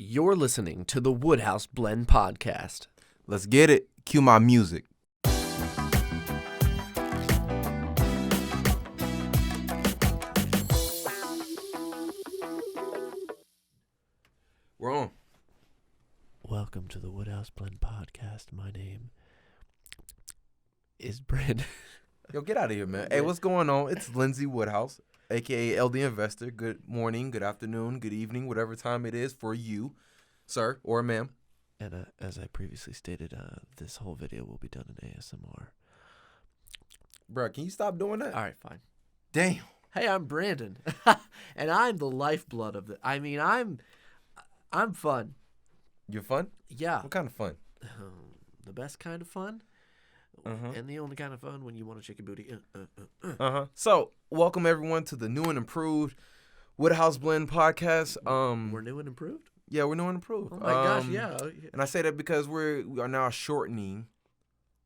You're listening to the Woodhouse Blend Podcast. Let's get it. Cue my music. We're on. Welcome to the Woodhouse Blend Podcast. My name is Branden. Yo, get out of here, man. Hey, what's going on? It's Lindsay Woodhouse, a.k.a. LD Investor. Good morning, good afternoon, good evening, whatever time it is for you, sir or ma'am. And as I previously stated, this whole video will be done in ASMR. Bro, can you stop doing that? All right, fine. Damn. Hey, I'm Branden, and I'm the lifeblood of the. I mean, I'm fun. You're fun? Yeah. What kind of fun? The best kind of fun, and the only kind of fun when you want to shake your booty. So, welcome everyone to the new and improved Woodhouse Blend Podcast. We're new and improved. Yeah, we're new and improved. Oh my gosh, yeah. And I say that because we are now shortening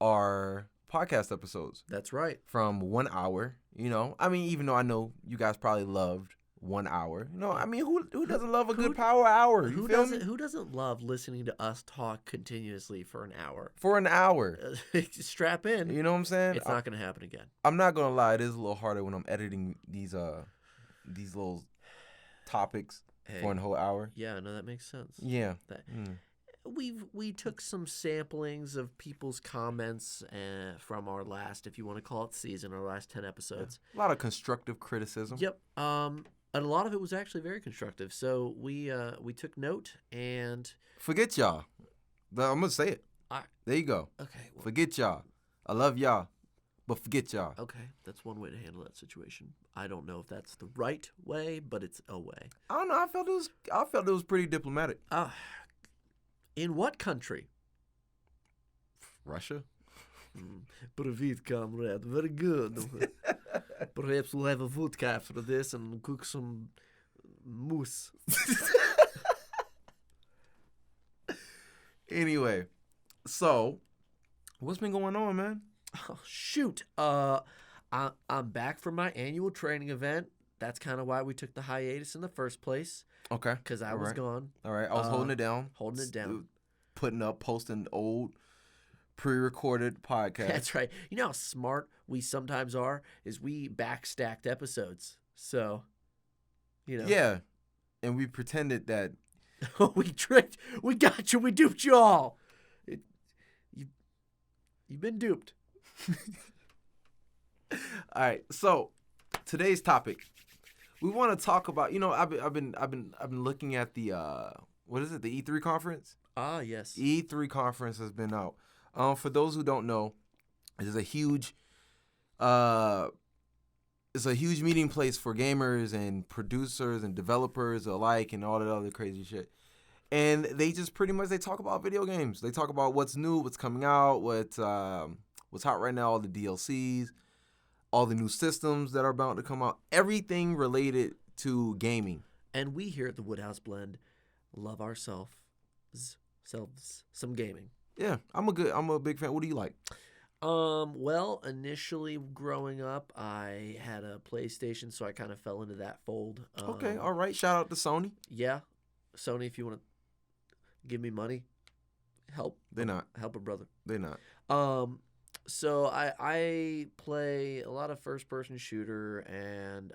our podcast episodes That's right. from 1 hour. You know, I mean, even though I know you guys probably loved 1 hour. You know, I mean, who doesn't love a good power hour? You feel me? Who doesn't love listening to us talk continuously for an hour? For an hour. Strap in. You know what I'm saying? It's not going to happen again. I'm not gonna lie, it is a little harder when I'm editing these little topics for a whole hour. Yeah, no, that makes sense. Yeah. We took some samplings of people's comments from our last, if you want to call it season, our last 10 episodes. A lot of constructive criticism. Yep. And a lot of it was actually very constructive. So we took note and Forget y'all. I'm gonna say it. There you go. okay. Well, Forget y'all. I love y'all, but forget y'all. okay, that's one way to handle that situation. I don't know if that's the right way, but it's a way. I don't know. I felt it was pretty diplomatic. In what country? Russia. Привет, comrade. Very good. Perhaps we'll have a vodka after this and cook some mousse. Anyway, so what's been going on, man? Oh, shoot. I'm back from my annual training event. That's kind of why we took the hiatus in the first place. Okay. Because I was gone. All right. I was holding it down. Posting old pre-recorded podcasts. That's right. You know how smart we sometimes are? Is we backstacked episodes. So, you know. Yeah. And we pretended that. We got you, we duped you all. You've been duped. All right. So, today's topic. We want to talk about, you know, I've been looking at the what is it? The E3 conference? Ah, yes. E3 conference has been out. For those who don't know, it's a huge meeting place for gamers and producers and developers alike and all that other crazy shit. And they just pretty much they talk about video games. They talk about what's new, what's coming out, what's hot right now, all the DLCs, all the new systems that are about to come out, everything related to gaming. And we here at the Woodhouse Blend love ourselves some gaming. Yeah, I'm a big fan. What do you like? Well, initially growing up, I had a PlayStation, so I kind of fell into that fold. Okay, all right. Shout out to Sony. Yeah, Sony, if you want to give me money, help. They're not. Help a brother. They're not. So I play a lot of first-person shooter and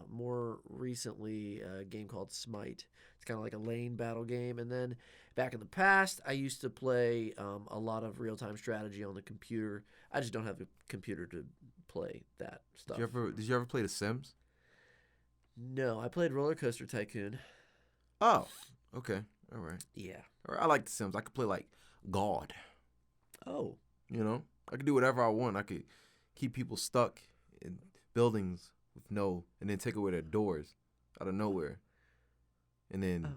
more recently a game called Smite. It's kind of like a lane battle game. And then back in the past, I used to play a lot of real-time strategy on the computer. I just don't have a computer to play that stuff. Did you ever play The Sims? No, I played Roller Coaster Tycoon. Oh, okay. All right. Yeah. All right. I like The Sims. I could play like God. Oh. You know? I could do whatever I want. I could keep people stuck in buildings and then take away their doors out of nowhere. And then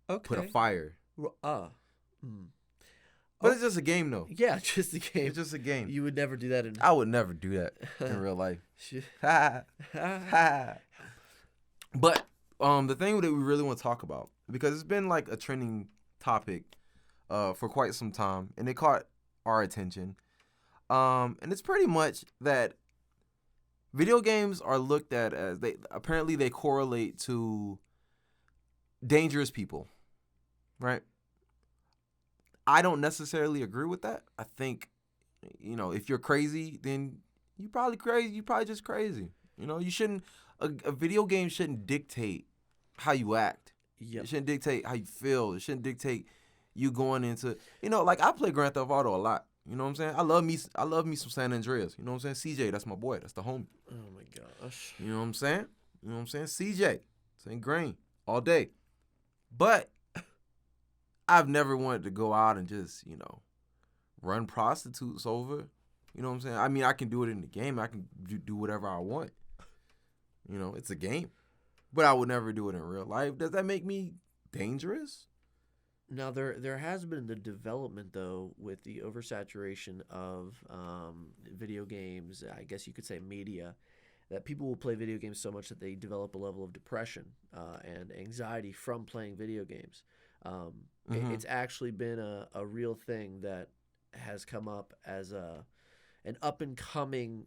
put a fire. But it's just a game, though. Yeah, just a game. It's just a game. You would never do that in... I would never do that in real life. But the thing that we really want to talk about, because it's been like a trending topic for quite some time, and it caught our attention. And it's pretty much that video games are looked at as they correlate to dangerous people. right? I don't necessarily agree with that. I think, if you're crazy, then you probably crazy. You probably just crazy. You shouldn't. A video game shouldn't dictate how you act. Yep. It shouldn't dictate how you feel. It shouldn't dictate you going into. Like I play Grand Theft Auto a lot. You know what I'm saying? I love me some San Andreas. You know what I'm saying? CJ, that's my boy. That's the homie. Oh my gosh. You know what I'm saying? CJ, St. Green, all day. But I've never wanted to go out and just, run prostitutes over. You know what I'm saying? I mean, I can do it in the game. I can do whatever I want. It's a game. But I would never do it in real life. Does that make me dangerous? Now, there has been the development, though, with the oversaturation of video games, I guess you could say media, that people will play video games so much that they develop a level of depression and anxiety from playing video games. It's actually been a real thing that has come up as an up-and-coming,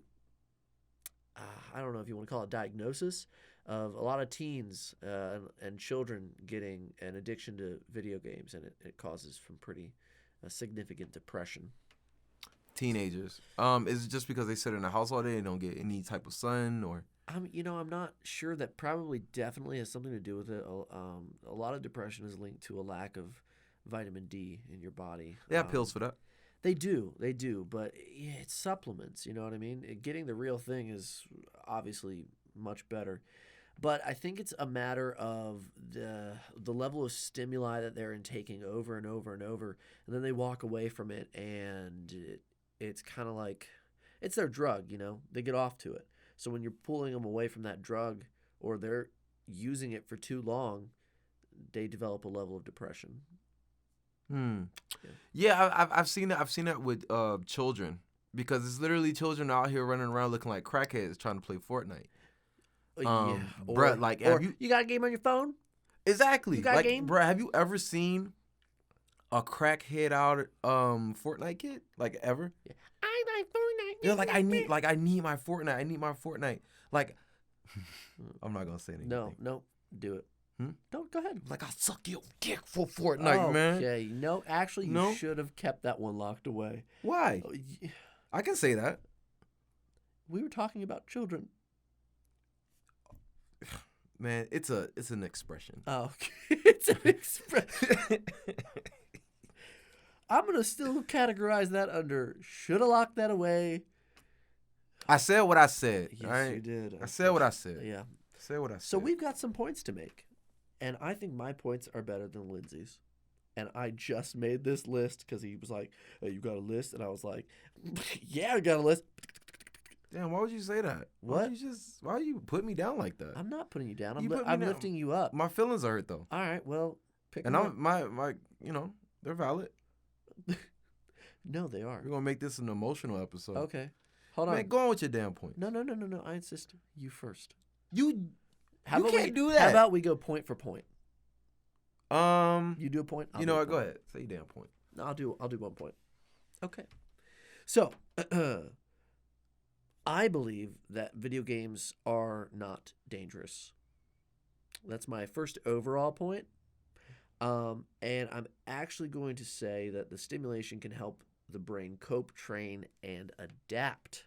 I don't know if you want to call it diagnosis, of a lot of teens and children getting an addiction to video games, and it causes some pretty significant depression. Teenagers. Is it just because they sit in the house all day and don't get any type of sun, or? I'm not sure. That probably definitely has something to do with it. A lot of depression is linked to a lack of vitamin D in your body. They have pills for that. They do, but it's supplements. You know what I mean? Getting the real thing is obviously much better. But I think it's a matter of the level of stimuli that they're intaking over and over and over, and then they walk away from it, and it's kind of like it's their drug, They get off to it. So when you're pulling them away from that drug, or they're using it for too long, they develop a level of depression. Yeah, I've seen that. I've seen that with children, because it's literally children out here running around looking like crackheads trying to play Fortnite. Yeah. Bruh, like, you got a game on your phone? Exactly. You got a game? Bruh, have you ever seen a crackhead out Fortnite kid? Like, ever? Yeah. I like Fortnite. Yeah, I need my Fortnite. I need my Fortnite. Like, I'm not gonna say anything. No, do it. No, go ahead. Like, I'll suck your dick for Fortnite, man. Okay, no, actually, you should have kept that one locked away. Why? I can say that. We were talking about children. Man, it's an expression. Oh, okay. It's an expression. I'm going to still categorize that under should have locked that away. I said what I said. Yes, right? you did. I said what I said. Yeah. I said what I said. So we've got some points to make. And I think my points are better than Lindsay's. And I just made this list because he was like, hey, you got a list? And I was like, yeah, I got a list. Damn, why would you say that? What? Why you put me down like that? I'm not putting you down. You I'm lifting you up. My feelings are hurt though. All right, well, pick and them I'm up. my they're valid. No, they are. We're gonna make this an emotional episode. Okay. Hold on. Man, go on with your damn point. No. I insist. You first. You How can't do that. How about we go point for point? You do a point. You know what? Go ahead. Say your damn point. No, I'll do 1 point. Okay. So, I believe that video games are not dangerous. That's my first overall point. And I'm actually going to say that the stimulation can help the brain cope, train, and adapt.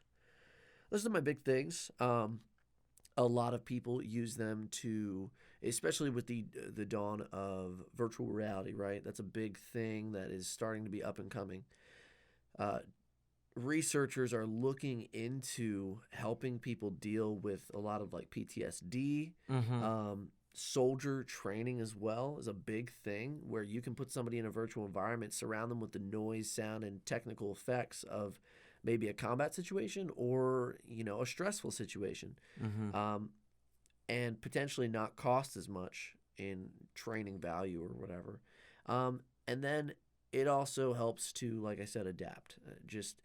Those are my big things. A lot of people use them to, especially with the dawn of virtual reality, right? That's a big thing that is starting to be up and coming. Researchers are looking into helping people deal with a lot of like PTSD. Soldier training as well is a big thing where you can put somebody in a virtual environment, surround them with the noise, sound, and technical effects of maybe a combat situation or, a stressful situation. And potentially not cost as much in training value or whatever. And then it also helps to, like I said, adapt. Just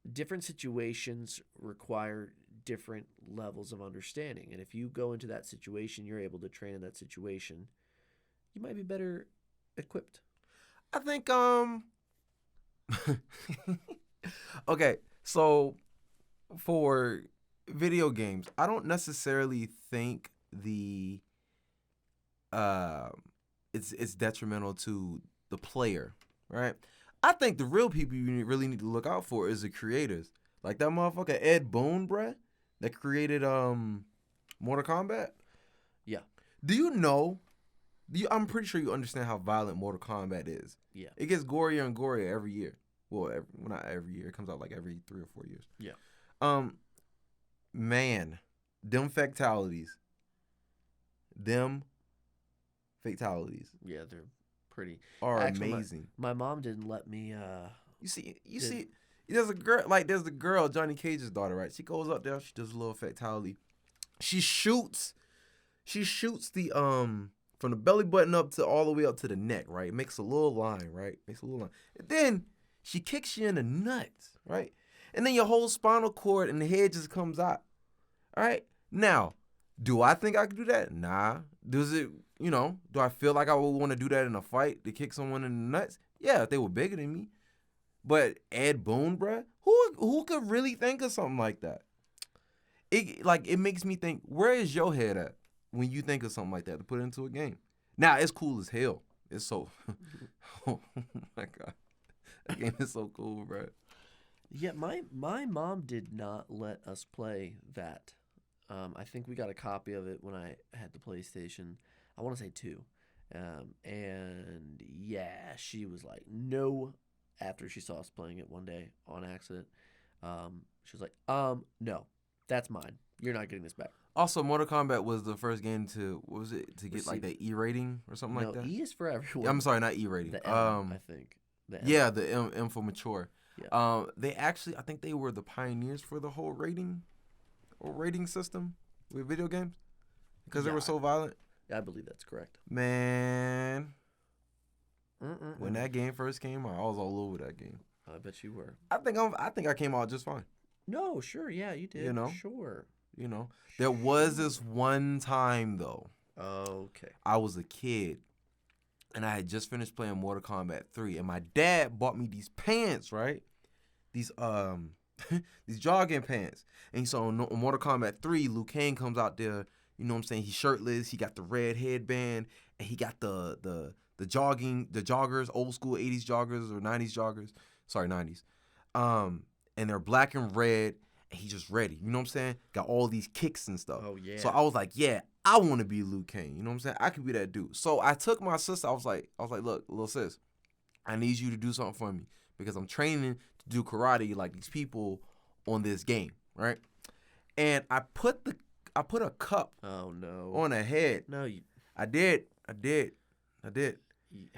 different situations require different levels of understanding. And if you go into that situation, you're able to train in that situation, you might be better equipped. I think, okay, so for video games, I don't necessarily think it's it's detrimental to the player, right? I think the real people you really need to look out for is the creators. Like that motherfucker Ed Boon, bruh, that created Mortal Kombat. Yeah. Do you know? I'm pretty sure you understand how violent Mortal Kombat is. Yeah. It gets gorier and gorier every year. Well, not every year. It comes out like every 3 or 4 years. Yeah. Man, them fatalities. Yeah, they're pretty. are Actually, amazing. My mom didn't let me. You see, there's the girl, Johnny Cage's daughter, right? She goes up there, she does a little fatality. She shoots the from the belly button up to all the way up to the neck, right? It makes a little line, right? And then she kicks you in the nuts, right? And then your whole spinal cord and the head just comes out. All right? Now, do I think I could do that? Nah. Do I feel like I would want to do that in a fight, to kick someone in the nuts? Yeah, if they were bigger than me. But Ed Boon, bruh, who could really think of something like that? It makes me think, where is your head at when you think of something like that to put into a game? Now, it's cool as hell. It's so, oh my God. That game is so cool, bruh. Yeah, my mom did not let us play that. I think we got a copy of it when I had the PlayStation. I want to say 2. And yeah, she was like, no. After she saw us playing it one day on accident, she was like, no, that's mine. You're not getting this back. Also, Mortal Kombat was the first game to get like the E rating or something like that. No, E is for everyone. I'm sorry, not E rating. The M, I think. The M. Yeah, the M for mature. Yeah. I think they were the pioneers for the whole rating system with video games because they were so violent. I believe that's correct. Man, when that game first came out, I was all over that game. I bet you were. I think I came out just fine. No, sure, yeah, you did. Sure. There was this one time though. Okay. I was a kid. And I had just finished playing Mortal Kombat 3, and my dad bought me these pants, right? These these jogging pants. And so on Mortal Kombat 3, Liu Kang comes out there, you know what I'm saying? He's shirtless, he got the red headband, and he got the joggers, old school 80s joggers or 90s joggers. Sorry, 90s. And they're black and red, and he's just ready. You know what I'm saying? Got all these kicks and stuff. Oh, yeah. So I was like, yeah, I want to be Liu Kang. You know what I'm saying? I could be that dude. So I took my sister. I was like, look, little sis, I need you to do something for me because I'm training to do karate like these people on this game, right? And I put a cup on her head. No, you. I did.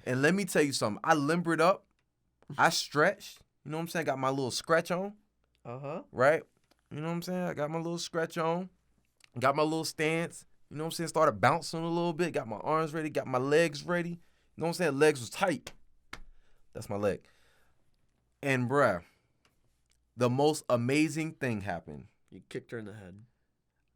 And let me tell you something. I limbered up. I stretched. You know what I'm saying? Got my little scratch on. Right? You know what I'm saying? I got my little scratch on. Got my little stance. You know what I'm saying? Started bouncing a little bit. Got my arms ready. Got my legs ready. You know what I'm saying? Legs was tight. That's my leg. And bruh, the most amazing thing happened. You kicked her in the head.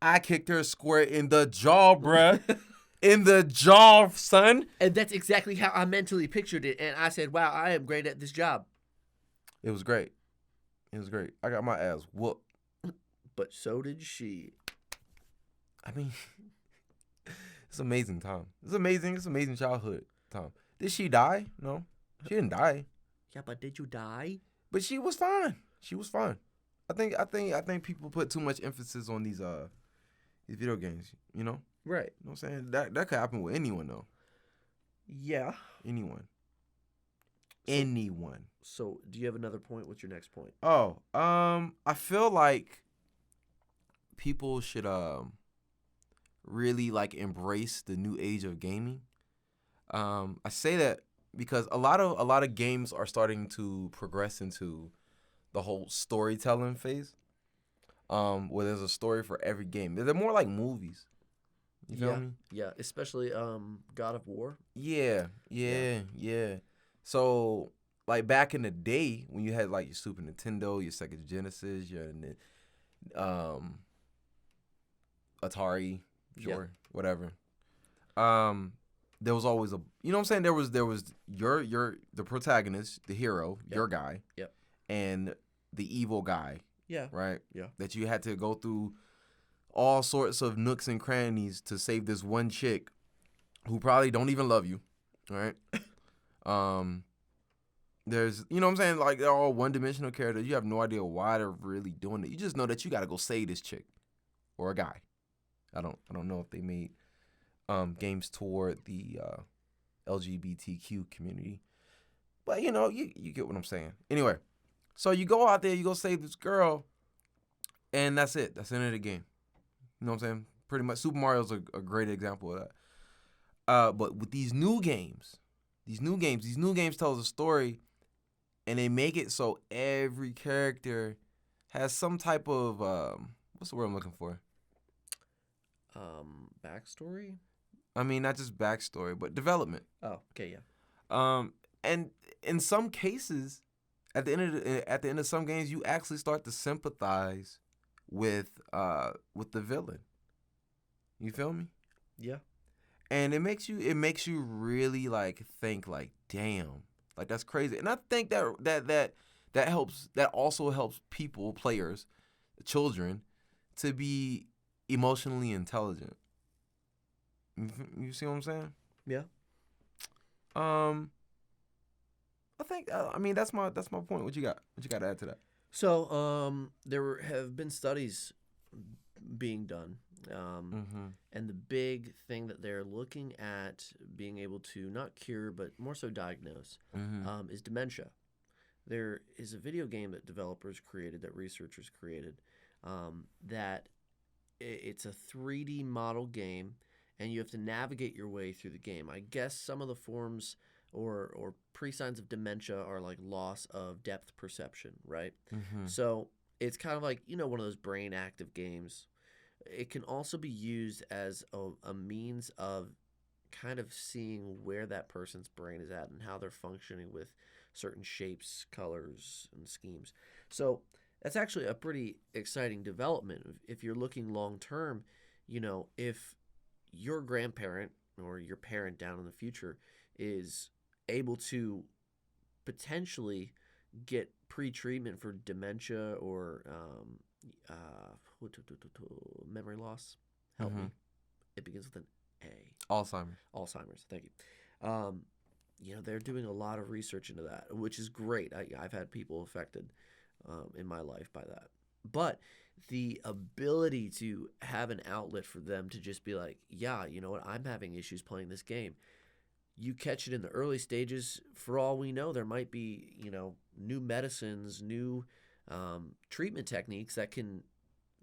I kicked her square in the jaw, bruh. In the jaw, son. And that's exactly how I mentally pictured it. And I said, wow, I am great at this job. It was great. I got my ass whooped. But so did she. I mean, it's amazing, Tom. It's amazing childhood, Tom. Did she die? No, she didn't die. Yeah, but did you die? But she was fine. I think people put too much emphasis on these video games, you know? Right. You know what I'm saying? That could happen with anyone though. Yeah. Anyone. So do you have another point? What's your next point? Oh, I feel like people should really like embrace the new age of gaming. I say that because a lot of games are starting to progress into the whole storytelling phase. Where there's a story for every game. They're more like movies. You feel me? Yeah, especially God of War. Yeah. So like back in the day when you had like your Super Nintendo, your Sega Genesis, your Atari, whatever. There was always you know what I'm saying? There was the protagonist, the hero, your guy, and the evil guy. Yeah. Right? Yeah. That you had to go through all sorts of nooks and crannies to save this one chick who probably don't even love you. right? Um, there's, you know what I'm saying? Like, they're all one-dimensional characters. You have no idea why they're really doing it. You just know that you got to go save this chick or a guy. I don't know if they made games toward the LGBTQ community, but you know, you get what I'm saying. Anyway, so you go out there, you go save this girl, and that's it. That's the end of the game. You know what I'm saying? Pretty much, Super Mario's a great example of that. But with these new games tells a story, and they make it so every character has some type of what's the word I'm looking for? Backstory. I mean, not just backstory, but development. Oh, okay, yeah. And in some cases, at the end of some games, you actually start to sympathize with the villain. You feel me? Yeah. And it makes you really like think like, damn, like that's crazy. And I think that helps. That also helps players, children, to be emotionally intelligent. You see what I'm saying? Yeah. I think I mean that's my point. What you got? What you got to add to that? So there have been studies being done, and the big thing that they're looking at being able to not cure but more so diagnose is dementia. There is a video game that developers created, that researchers created, that it's a 3D model game, and you have to navigate your way through the game. I guess some of the forms or pre-signs of dementia are like loss of depth perception, right? So it's kind of like, one of those brain active games. It can also be used as a means of kind of seeing where that person's brain is at and how they're functioning with certain shapes, colors, and schemes. So that's actually a pretty exciting development. If you're looking long term, if your grandparent or your parent down in the future is able to potentially get pre-treatment for dementia or memory loss. Help me. It begins with an A. Alzheimer's. Thank you. They're doing a lot of research into that, which is great. I've had people affected in my life by that. But the ability to have an outlet for them to just be like, yeah, you know what, I'm having issues playing this game. You catch it in the early stages. For all we know, there might be, new medicines, new treatment techniques that can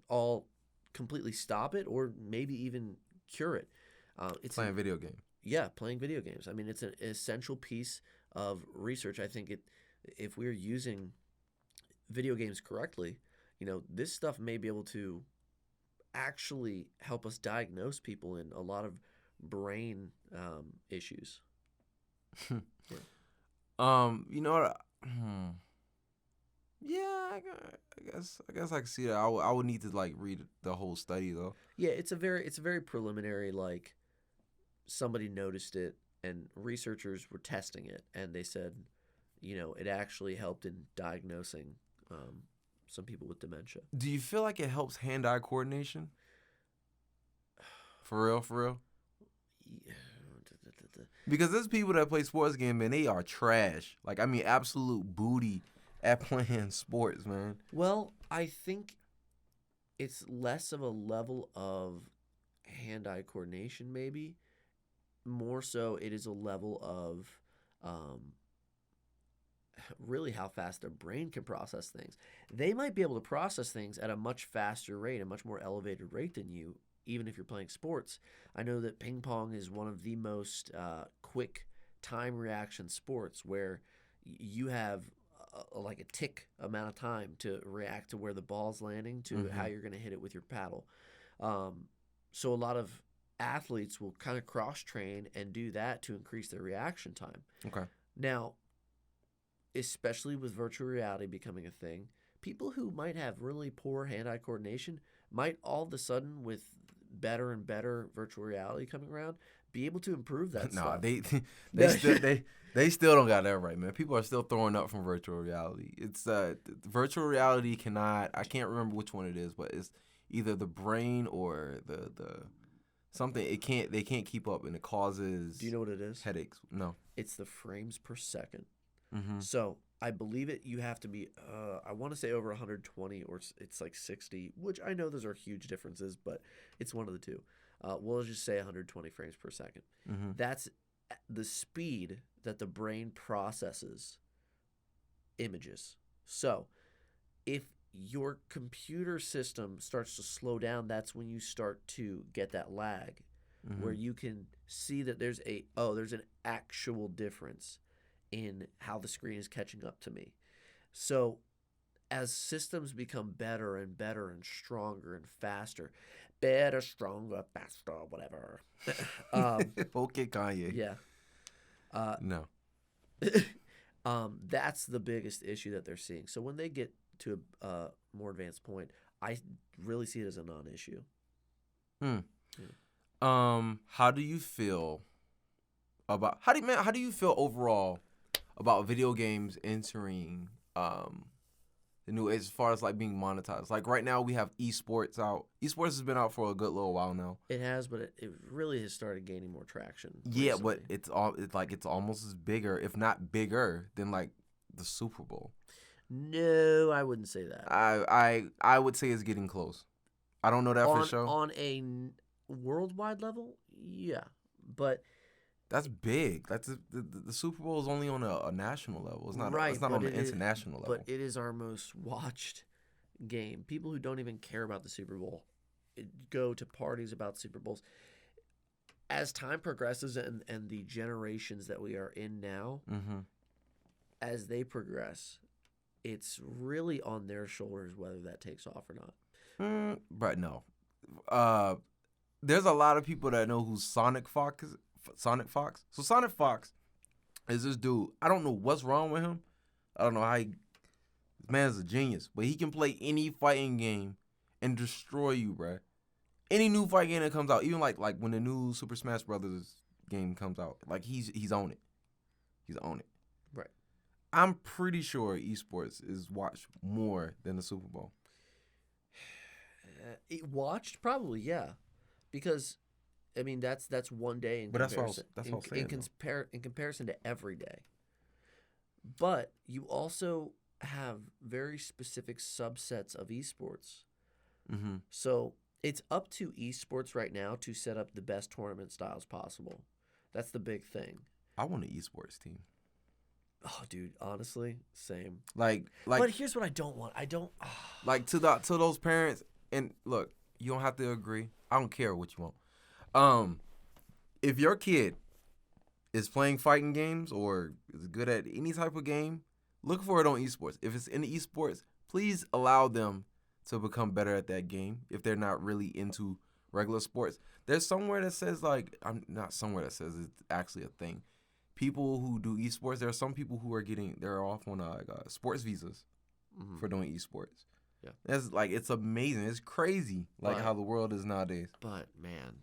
all completely stop it or maybe even cure it. It's playing video games. Yeah, playing video games. I mean, it's an essential piece of research. I think if we're using video games correctly, this stuff may be able to actually help us diagnose people in a lot of brain issues. You know what? Yeah, I guess I can see that. I would need to like read the whole study though. Yeah, it's a very preliminary, like somebody noticed it and researchers were testing it and they said, it actually helped in diagnosing some people with dementia. Do you feel like it helps hand-eye coordination? For real? Yeah. Because there's people that play sports games and they are trash. Like, I mean, absolute booty at playing sports, man. Well, I think it's less of a level of hand-eye coordination, maybe. More so, it is a level of really how fast their brain can process things. They might be able to process things at a much faster rate, a much more elevated rate than you, even if you're playing sports. I know that ping pong is one of the most quick time reaction sports where you have like a tick amount of time to react to where the ball's landing to how you're going to hit it with your paddle. So a lot of athletes will kind of cross train and do that to increase their reaction time. Okay. Now, especially with virtual reality becoming a thing, people who might have really poor hand-eye coordination might all of a sudden, with better and better virtual reality coming around, be able to improve that stuff. They still don't got that right, man. People are still throwing up from virtual reality. It's virtual reality I can't remember which one it is, but it's either the brain or something they can't keep up, and it causes. Do you know what it is? Headaches? No. It's the frames per second. Mm-hmm. So I believe it. You have to be. I want to say over 120, or it's like 60, which I know those are huge differences, but it's one of the two. We'll just say 120 frames per second. Mm-hmm. That's the speed that the brain processes images. So if your computer system starts to slow down, that's when you start to get that lag, where you can see that there's an actual difference in how the screen is catching up to me. So as systems become better and better and stronger and faster, better, stronger, faster, whatever. Okay, Kanye. Yeah. No. That's the biggest issue that they're seeing. So when they get to a more advanced point, I really see it as a non-issue. Yeah. How do you feel about how do you feel overall about video games entering the new, as far as like being monetized? Like right now we have esports out. Esports has been out for a good little while now. It has, but it really has started gaining more traction. Yeah, recently. but it's almost as bigger, if not bigger, than like the Super Bowl. No, I wouldn't say that. I would say it's getting close. I don't know that for sure. On a worldwide level, yeah, but that's big. That's the Super Bowl is only on a national level. It's not. right, It's not but on an international level. But it is our most watched game. People who don't even care about the Super Bowl go to parties about Super Bowls. As time progresses and the generations that we are in now, as they progress, it's really on their shoulders whether that takes off or not. But no. There's a lot of people that know who Sonic Fox is. Sonic Fox. So Sonic Fox is this dude. I don't know what's wrong with him. I don't know how this man's a genius. But he can play any fighting game and destroy you, bruh. Any new fighting game that comes out, even like when the new Super Smash Brothers game comes out, like he's on it. He's on it. Right. I'm pretty sure esports is watched more than the Super Bowl. Watched? Probably, yeah. Because I mean that's one day in comparison. In comparison to every day. But you also have very specific subsets of esports. So it's up to esports right now to set up the best tournament styles possible. That's the big thing. I want an esports team. Oh, dude, honestly, same. Like. But here's what I don't want. I don't. Like to those parents, and look, you don't have to agree. I don't care what you want. If your kid is playing fighting games or is good at any type of game, look for it on esports. If it's in esports, please allow them to become better at that game if they're not really into regular sports. There's somewhere that says like, I'm not somewhere that says it's actually a thing. People who do esports, there are some people who are they're off on sports visas for doing esports. Yeah, that's like, it's amazing. It's crazy, how the world is nowadays. But man,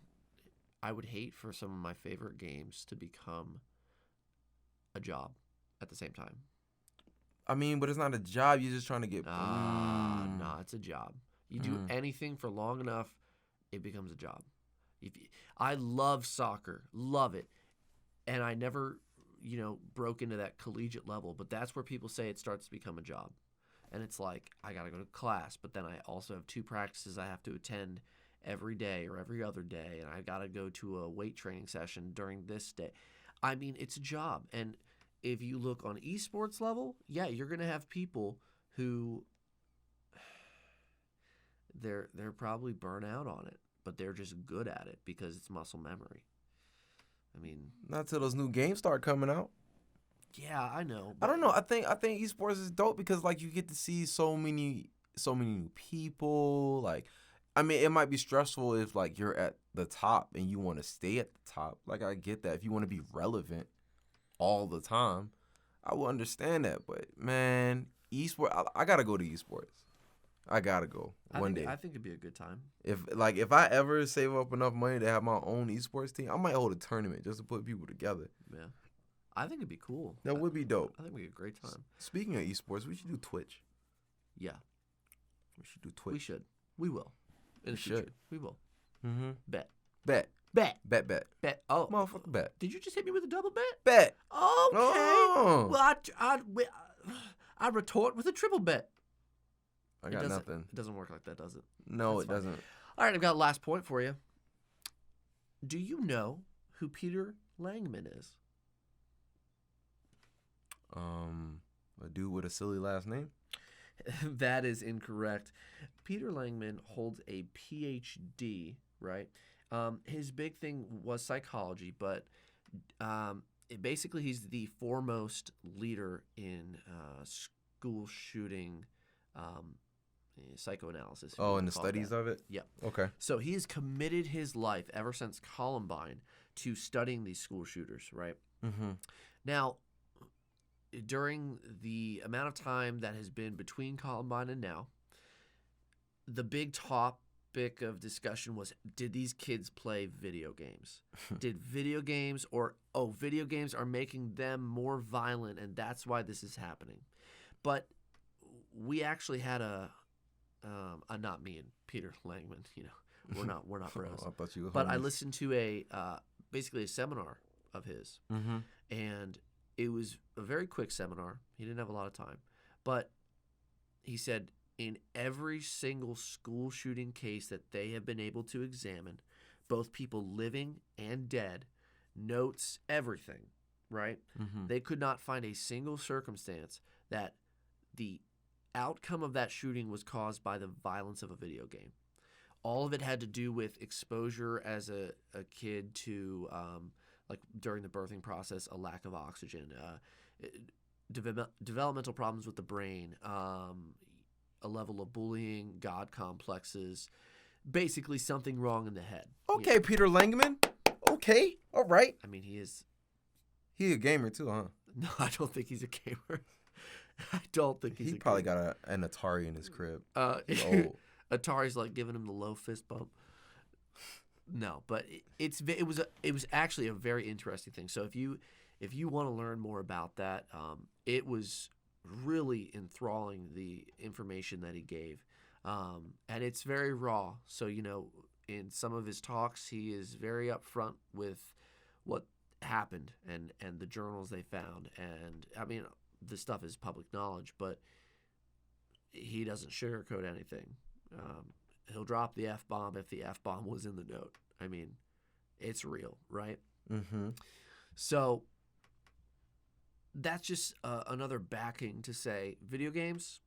I would hate for some of my favorite games to become a job at the same time. I mean, but it's not a job. You're just trying to get. No, it's a job. You do anything for long enough, it becomes a job. I love soccer, love it, and I never, broke into that collegiate level. But that's where people say it starts to become a job. And it's like, I got to go to class, but then I also have 2 practices I have to attend every day or every other day, and I got to go to a weight training session during this day. I mean, it's a job. And if you look on esports level, yeah, you're going to have people who they're probably burnt out on it, but they're just good at it because it's muscle memory. I mean, not till those new games start coming out. Yeah, I know. I don't know. I think esports is dope because like you get to see so many new people. Like, I mean, it might be stressful if like you're at the top and you want to stay at the top. Like, I get that. If you want to be relevant all the time, I will understand that. But man, esports, I gotta go to esports. I gotta go one day. I think it'd be a good time. If I ever save up enough money to have my own esports team, I might hold a tournament just to put people together. Yeah. I think it'd be cool. That would be dope. I think we'd have a great time. Speaking of esports, we should do Twitch. Yeah. We should do Twitch. We should. We will. In the future. We will. Mm-hmm. Bet. Bet. Bet. Bet. Oh, Motherfucker, bet. did you just hit me with a double bet? Bet. Okay. Oh. Well, I retort with a triple bet. I got nothing. It doesn't work like that, does it? No, That's it fine. doesn't. All right, I've got a last point for you. Do you know who Peter Langman is? A dude with a silly last name? That is incorrect. Peter Langman holds a PhD, right? His big thing was psychology, but basically he's the foremost leader in school shooting psychoanalysis. Oh, and the studies of it? Yeah. Okay. So he has committed his life ever since Columbine to studying these school shooters, right? Mm-hmm. Now, during the amount of time that has been between Columbine and now, the big topic of discussion was, did these kids play video games? Did video games video games are making them more violent, and that's why this is happening. But we actually had not me and Peter Langman, we're not bros. I thought you were But I homies. listened to basically a seminar of his, Mm-hmm. and it was a very quick seminar. He didn't have a lot of time, but he said in every single school shooting case that they have been able to examine, both people living and dead, notes everything, right? Mm-hmm. They could not find a single circumstance that the outcome of that shooting was caused by the violence of a video game. All of it had to do with exposure as a kid to, like during the birthing process, a lack of oxygen, developmental problems with the brain, a level of bullying, God complexes, basically something wrong in the head. Okay, Peter Langman. Okay, all right. I mean, he is. He a gamer too, huh? No, I don't think he's a gamer. I don't think he's. He probably got an Atari in his crib. He's old. Atari's like giving him the low fist bump. No, but it was actually a very interesting thing. So if you want to learn more about that, it was really enthralling, the information that he gave, and it's very raw. So in some of his talks, he is very upfront with what happened and the journals they found, and I mean the stuff is public knowledge, but he doesn't sugarcoat anything. He'll drop the F-bomb if the F-bomb was in the note. I mean, it's real, right? Mm-hmm. So that's just another backing to say video games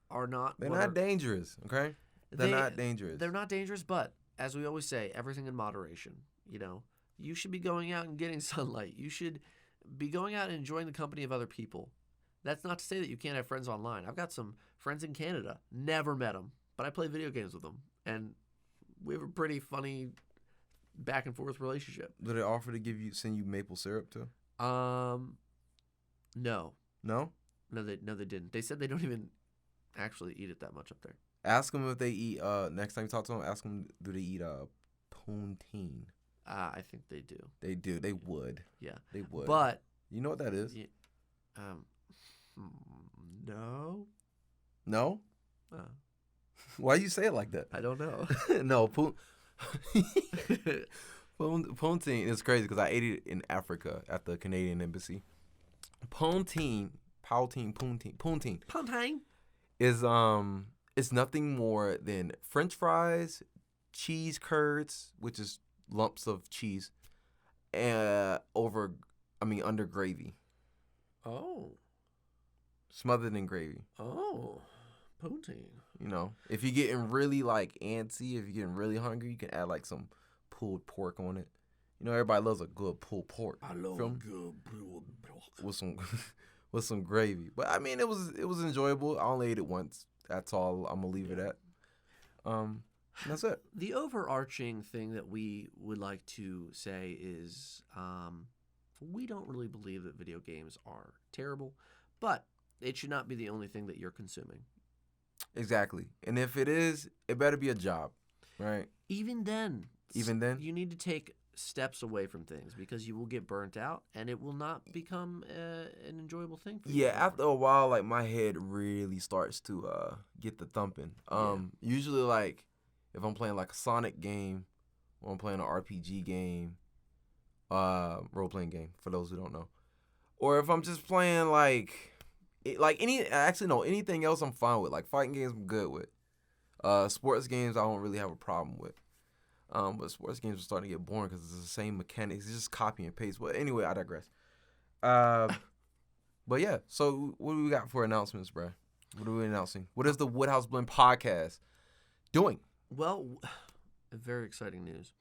are not... They're not dangerous, okay? They're not dangerous. They're not dangerous, but as we always say, everything in moderation. You should be going out and getting sunlight. You should be going out and enjoying the company of other people. That's not to say that you can't have friends online. I've got some friends in Canada. Never met them, but I play video games with them, and we have a pretty funny back and forth relationship. Did they offer to send you maple syrup too? No. No? No, they didn't. They said they don't even actually eat it that much up there. Ask them if they eat. Next time you talk to them, ask them, do they eat poutine? I think they do. They do. They would. Yeah, they would. But you know what that is? Yeah, no. No. Why you say it like that? I don't know. No, poutine is crazy because I ate it in Africa at the Canadian Embassy. Poutine is it's nothing more than French fries, cheese curds, which is lumps of cheese, under gravy. Oh. Smothered in gravy. Oh. Poutine. If you're getting really antsy, if you're getting really hungry, you can add some pulled pork on it. Everybody loves a good pulled pork. I love good pulled pork with some gravy. But I mean, it was enjoyable. I only ate it once. That's all I'm gonna leave it at. That's it. The overarching thing that we would like to say is we don't really believe that video games are terrible, but it should not be the only thing that you're consuming. Exactly. And if it is, it better be a job, right? Even then, you need to take steps away from things because you will get burnt out and it will not become an enjoyable thing for you. Yeah, after a while, my head really starts to get the thumping. Usually, if I'm playing a Sonic game or I'm playing an RPG game, role-playing game, for those who don't know. Or if I'm just playing, anything else I'm fine with. Like, fighting games I'm good with. Sports games I don't really have a problem with. But sports games are starting to get boring because it's the same mechanics. It's just copy and paste. But anyway, I digress. But yeah, so what do we got for announcements, bro? What are we announcing? What is the Woodhouse Blend podcast doing? Well, very exciting news.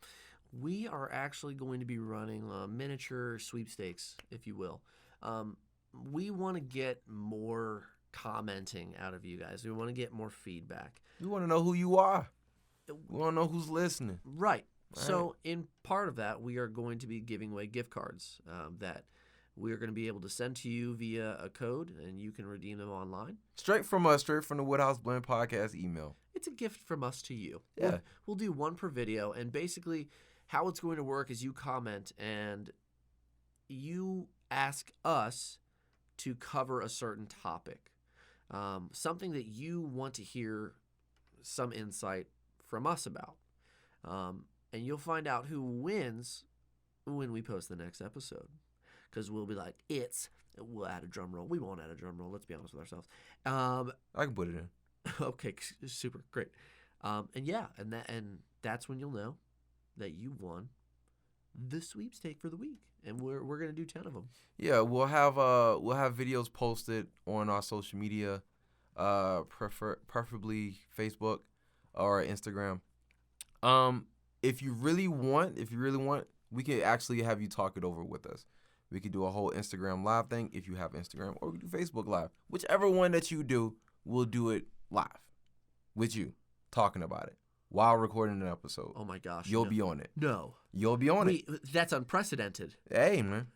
We are actually going to be running miniature sweepstakes, if you will. We want to get more commenting out of you guys. We want to get more feedback. We want to know who you are. We want to know who's listening. Right. So in part of that, we are going to be giving away gift cards that we are going to be able to send to you via a code, and you can redeem them online. Straight from us, straight from the Woodhouse Blend podcast email. It's a gift from us to you. Yeah. We'll do one per video, and basically how it's going to work is you comment and you ask us to cover a certain topic, something that you want to hear some insight from us about. And you'll find out who wins when we post the next episode. Because we'll be like, we'll add a drum roll. We won't add a drum roll. Let's be honest with ourselves. I can put it in. Okay, super, great. And that's when you'll know that you won the sweepstake for the week. And we're gonna do 10 of them. Yeah, we'll have videos posted on our social media, preferably Facebook or Instagram. If you really want, we can actually have you talk it over with us. We could do a whole Instagram live thing if you have Instagram, or we can do Facebook live. Whichever one that you do, we'll do it live with you talking about it while recording an episode. Oh my gosh. You'll be on it. No. You'll be on it. That's unprecedented. Hey, man.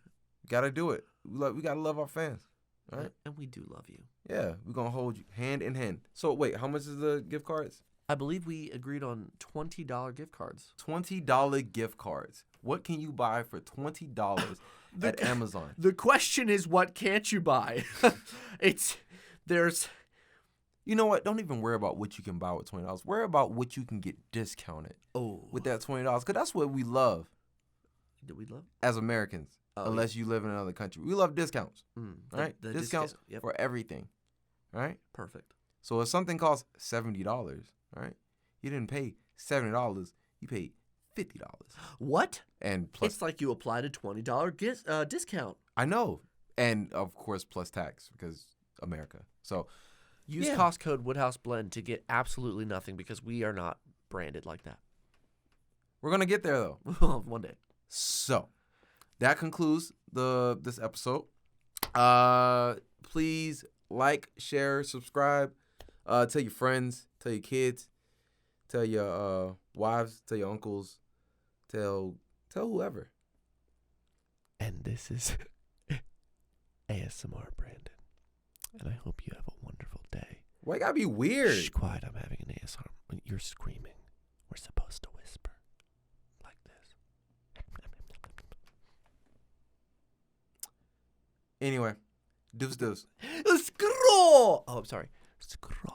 Gotta do it. We gotta love our fans. Right? And we do love you. Yeah, we're gonna hold you hand in hand. So wait, how much is the gift cards? I believe we agreed on $20 gift cards. $20 gift cards. What can you buy for $20 at Amazon? The question is, what can't you buy? You know what? Don't even worry about what you can buy with $20. Worry about what you can get discounted with that $20. Because that's what we love. Do we love? As Americans. Unless you live in another country. We love discounts. Right? The discounts discount, yep. for everything. Right? Perfect. So if something costs $70, right? You didn't pay $70. You paid $50. What? And plus, it's like you applied a $20 discount. I know. And of course, plus tax, because America. So use cost code Woodhouse Blend to get absolutely nothing, because we are not branded like that. We're going to get there, though. One day. So that concludes this episode. Please like, share, subscribe. Tell your friends, tell your kids, tell your wives, tell your uncles, tell whoever. And this is ASMR Branden. And I hope you have a wonderful day. Why you gotta be weird? Shh, quiet. I'm having an ASMR. You're screaming. We're supposed to whisper like this. Anyway, deuce. Scroll. Oh, I'm sorry. Scroll.